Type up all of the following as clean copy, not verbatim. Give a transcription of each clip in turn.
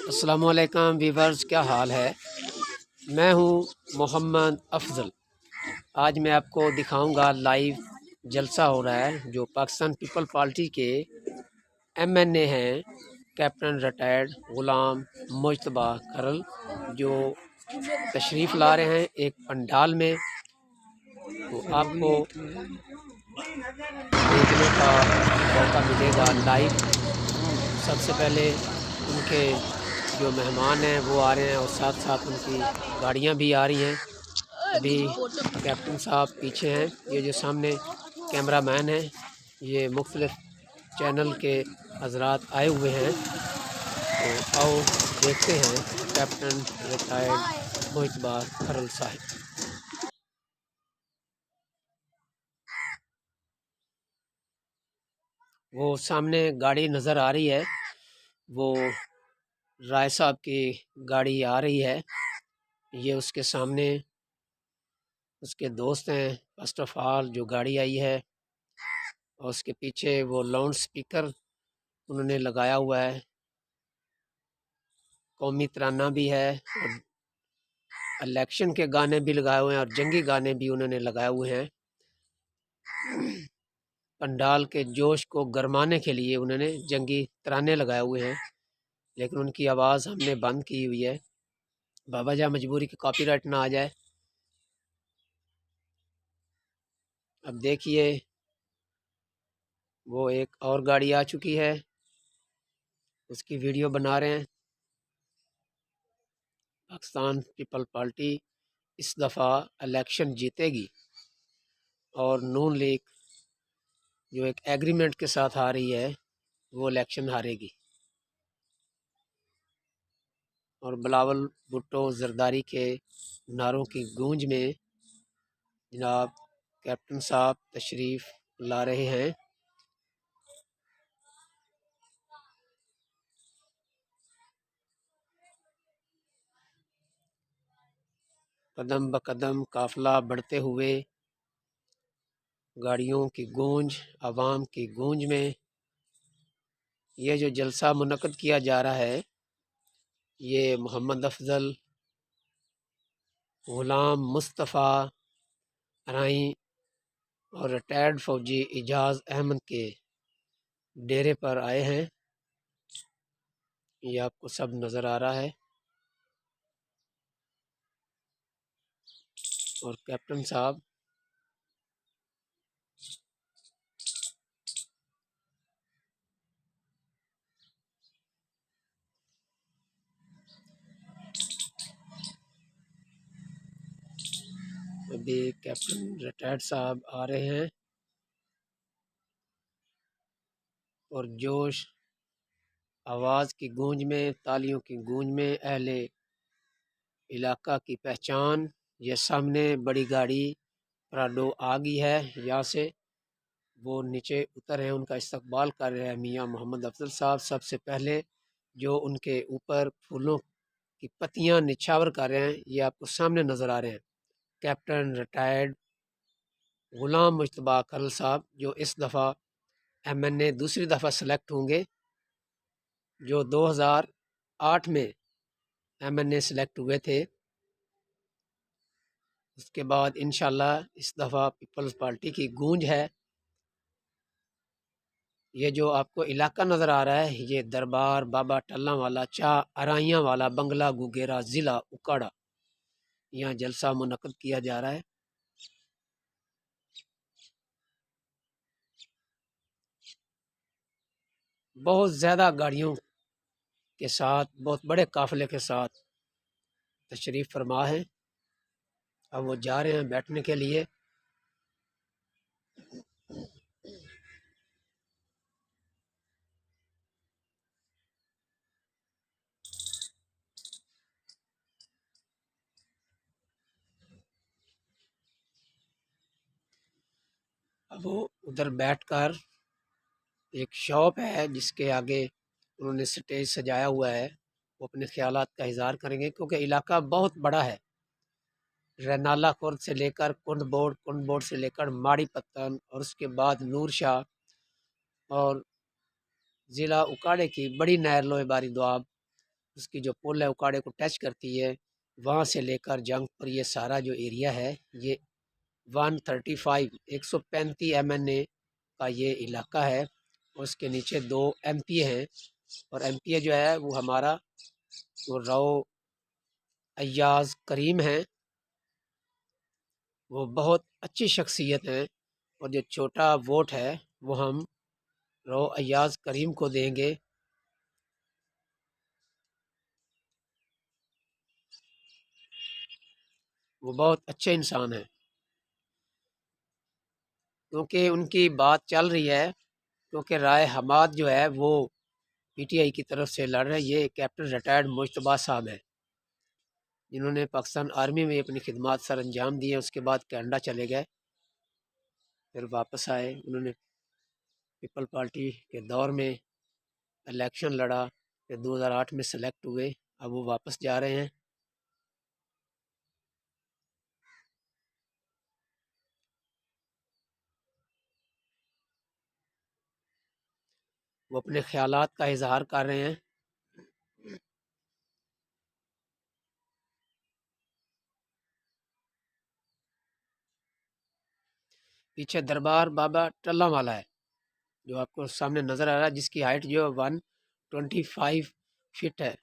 अस्सलाम वालेकुम वीवर्स, क्या हाल है। मैं हूं मोहम्मद अफजल। आज मैं आपको दिखाऊंगा लाइव जलसा हो रहा है जो पाकिस्तान पीपल पार्टी के एमएनए हैं, कैप्टन रिटायर्ड गुलाम मुश्तबा करल, जो तशरीफ़ ला रहे हैं एक पंडाल में। तो आपको देखने का मौका मिलेगा लाइव। सबसे पहले उनके जो मेहमान हैं वो आ रहे हैं और साथ साथ उनकी गाड़ियां भी आ रही हैं। अभी कैप्टन साहब पीछे हैं, ये जो सामने कैमरा मैन है, ये मुख्तलिफ चैनल के हजरात आए हुए हैं। तो आओ देखते हैं कैप्टन रिटायर्ड मुश्तबा करल साहब। वो सामने गाड़ी नज़र आ रही है, वो राय साहब की गाड़ी आ रही है। ये उसके सामने उसके दोस्त हैं। फर्स्ट ऑफ ऑल जो गाड़ी आई है और उसके पीछे वो लाउड स्पीकर उन्होंने लगाया हुआ है, कौमी तराना भी है और इलेक्शन के गाने भी लगाए हुए हैं और जंगी गाने भी उन्होंने लगाए हुए हैं। पंडाल के जोश को गरमाने के लिए उन्होंने जंगी तराने लगाए हुए हैं, लेकिन उनकी आवाज़ हमने बंद की हुई है। बाबा जा मजबूरी की कॉपीराइट ना आ जाए। अब देखिए वो एक और गाड़ी आ चुकी है, उसकी वीडियो बना रहे हैं। पाकिस्तान पीपल पार्टी इस दफ़ा इलेक्शन जीतेगी और नून लीग जो एक एग्रीमेंट के साथ आ रही है वो इलेक्शन हारेगी। और बिलावल भुट्टो जरदारी के नारों की गूंज में जनाब कैप्टन साहब तशरीफ़ ला रहे हैं। कदम ब कदम काफिला बढ़ते हुए गाड़ियों की गूंज, आवाम की गूंज में ये जो जलसा मुनक़द किया जा रहा है, ये मोहम्मद अफजल गुलाम मुस्तफ़ा अराई और रिटायर्ड फ़ौजी एजाज़ अहमद के डेरे पर आए हैं। ये आपको सब नज़र आ रहा है। और कैप्टन साहब अभी कैप्टन रिटायर्ड साहब आ रहे हैं और जोश आवाज़ की गूंज में, तालियों की गूंज में अहले इलाका की पहचान। ये सामने बड़ी गाड़ी प्राडो आ गई है, यहाँ से वो नीचे उतर हैं, उनका इस्तकबाल कर रहे हैं मियाँ मोहम्मद अफजल साहब। सबसे पहले जो उनके ऊपर फूलों की पत्तियाँ निछावर कर रहे हैं, ये आपको सामने नज़र आ रहे हैं कैप्टन रिटायर्ड गुलाम मुश्तबा करल साहब, जो इस दफ़ा एमएनए दूसरी दफ़ा सेलेक्ट होंगे। जो 2008 में एमएनए सेलेक्ट हुए थे, उसके बाद इंशाल्लाह इस दफ़ा पीपल्स पार्टी की गूंज है। ये जो आपको इलाका नज़र आ रहा है, ये दरबार बाबा टल्ला वाला चा अराइयाँ वाला बंगला गुगेरा ज़िला उकाड़ा, यहाँ जलसा मुनक़द किया जा रहा है। बहुत ज़्यादा गाड़ियों के साथ, बहुत बड़े काफ़िले के साथ तशरीफ़ फरमा है। अब वो जा रहे हैं बैठने के लिए। अब वो उधर बैठकर, एक शॉप है जिसके आगे उन्होंने स्टेज सजाया हुआ है, वो अपने ख्यालात का इज़हार करेंगे, क्योंकि इलाका बहुत बड़ा है। रैनाला खुर्द से लेकर कुंड बोर्ड से लेकर माड़ी पत्तन और उसके बाद नूर शाह और ज़िला उकाड़े की बड़ी नहर लोहे बारी दोआब اس کی جو پل ہے اکاڑے کو ٹچ کرتی ہے، وہاں سے لے کر جنگ پر یہ سارا جو ایریا ہے یہ 135 ایم این اے کا یہ علاقہ ہے. اس کے نیچے 2 ایم پی اے ہیں، اور ایم پی اے جو ہے وہ ہمارا وہ رو ایاز کریم ہیں. وہ بہت اچھی شخصیت ہیں، اور جو چھوٹا ووٹ ہے وہ ہم رو ایاز کریم کو دیں گے. وہ بہت اچھے انسان ہیں، کیونکہ ان کی بات چل رہی ہے، کیونکہ رائے حماد جو ہے وہ پی ٹی آئی کی طرف سے لڑ رہے ہیں. یہ کیپٹن ریٹائرڈ مجتبیٰ صاحب ہیں، جنہوں نے پاکستان آرمی میں اپنی خدمات سر انجام دی ہیں. اس کے بعد کینیڈا چلے گئے، پھر واپس آئے. انہوں نے پیپل پارٹی کے دور میں الیکشن لڑا، پھر 2008 میں سلیکٹ ہوئے. اب وہ واپس جا رہے ہیں. وہ اپنے خیالات کا اظہار کر رہے ہیں. پیچھے دربار بابا ٹلہ والا ہے جو آپ کو سامنے نظر آ رہا ہے، جس کی ہائٹ جو 125 فٹ ہے.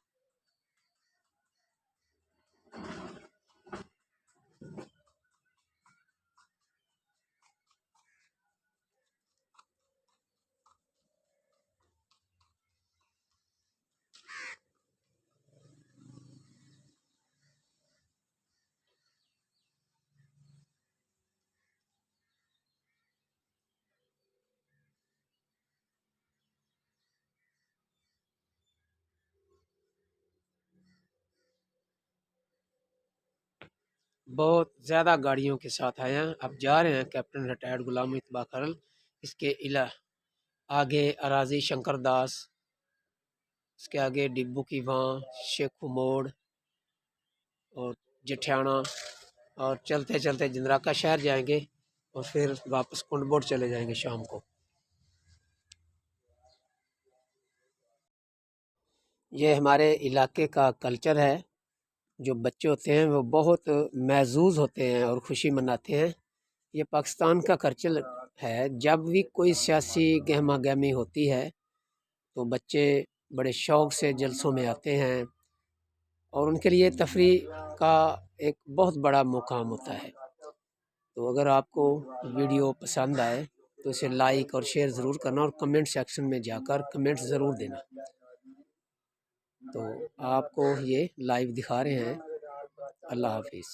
بہت زیادہ گاڑیوں کے ساتھ آئے ہیں. اب جا رہے ہیں کیپٹن ریٹائرڈ غلام اطباق کرل. اس کے آگے اراضی شنکر داس، اس کے آگے ڈبو کی وہاں، شیخو موڑ اور جٹھیانہ، اور چلتے چلتے جندراکا شہر جائیں گے، اور پھر واپس کنڈ بوڑ چلے جائیں گے شام کو. یہ ہمارے علاقے کا کلچر ہے. جو بچے ہوتے ہیں وہ بہت محظوظ ہوتے ہیں اور خوشی مناتے ہیں. یہ پاکستان کا کلچر ہے. جب بھی کوئی سیاسی گہما گہمی ہوتی ہے تو بچے بڑے شوق سے جلسوں میں آتے ہیں، اور ان کے لیے تفریح کا ایک بہت بڑا مقام ہوتا ہے. تو اگر آپ کو ویڈیو پسند آئے تو اسے لائک اور شیئر ضرور کرنا، اور کمنٹ سیکشن میں جا کر کمنٹ ضرور دینا. تو آپ کو یہ لائیو دکھا رہے ہیں. اللہ حافظ.